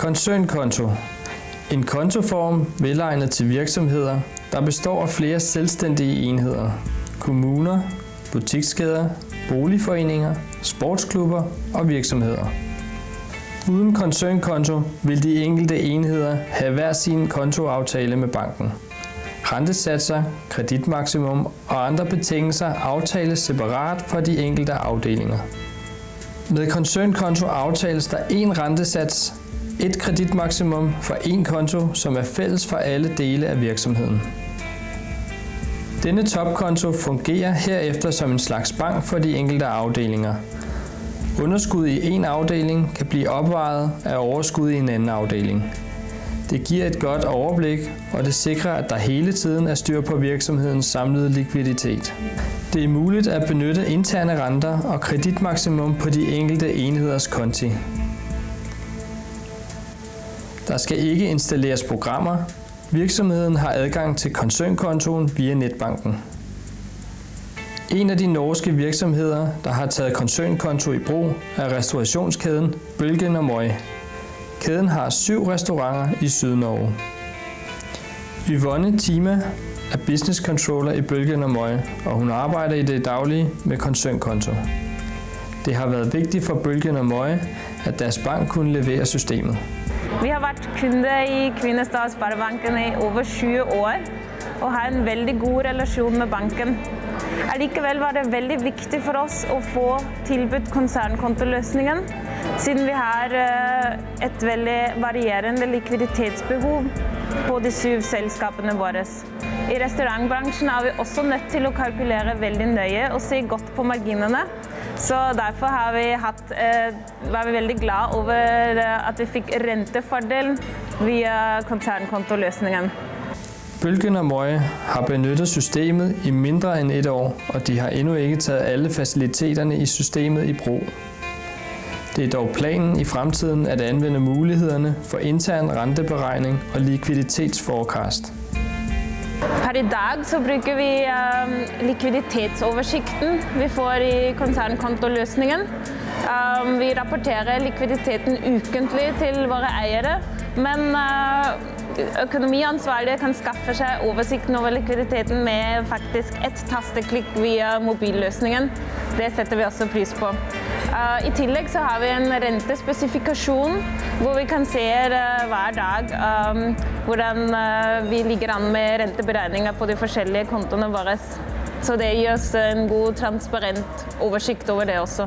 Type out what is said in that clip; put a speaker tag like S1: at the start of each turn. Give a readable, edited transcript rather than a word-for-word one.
S1: Koncernkonto. En kontoform velegnet til virksomheder, der består af flere selvstændige enheder. Kommuner, butikskæder, boligforeninger, sportsklubber og virksomheder. Uden koncernkonto vil de enkelte enheder have hver sin kontoaftale med banken. Rentesatser, kreditmaksimum og andre betingelser aftales separat for de enkelte afdelinger. Med koncernkonto aftales der én rentesats, et kreditmaksimum for én konto, som er fælles for alle dele af virksomheden. Denne topkonto fungerer herefter som en slags bank for de enkelte afdelinger. Underskud i en afdeling kan blive opvejet af overskud i en anden afdeling. Det giver et godt overblik, og det sikrer, at der hele tiden er styr på virksomhedens samlede likviditet. Det er muligt at benytte interne renter og kreditmaksimum på de enkelte enheders konti. Der skal ikke installeres programmer. Virksomheden har adgang til koncernkontoen via netbanken. En af de norske virksomheder, der har taget koncernkonto i brug, er restaurationskæden Bølgen & Møj. Kæden har 7 restauranter i Sydnorge. Yvonne Tima er business controller i Bølgen & Møj, og hun arbejder i det daglige med koncernkonto. Det har været vigtigt for Bølgen & Møj, at deres bank kunne levere systemet.
S2: Vi har vært kunde i Kvinesdal Sparebanken i over 20 år og har en veldig god relasjon med banken. Allikevel var det veldig viktig for oss å få tilbudt konsernkontoløsningen, siden vi har et veldig varierende likviditetsbehov på de 7 selskapene våre. I restaurantbransjen er vi også nødt til å kalkulere veldig nøye og se godt på marginene. Så derfor var vi veldig glad over at vi fikk rentefordel via konsernkontoløsningen.
S1: Bølgen & Møj har benyttet systemet i mindre end 1 år, og de har endnu ikke taget alle faciliteterne i systemet i brug. Det er dog planen i fremtiden at anvende mulighederne for intern renteberegning og likviditetsforecast.
S2: Per i dag så bruker vi likviditetsoversikten vi får i konsernkontoløsningen. Vi rapporterer likviditeten ukentlig til våre eiere, men økonomiansvarlige kan skaffe seg oversikten over likviditeten med faktisk et tasteklikk via mobilløsningen. Det setter vi også pris på. I tillegg så har vi en rentespesifikasjon hvor vi kan se hver dag hvordan vi ligger an med renteberegninger på de forskjellige kontoene våre. Så det gir oss en god, transparent oversikt over det også.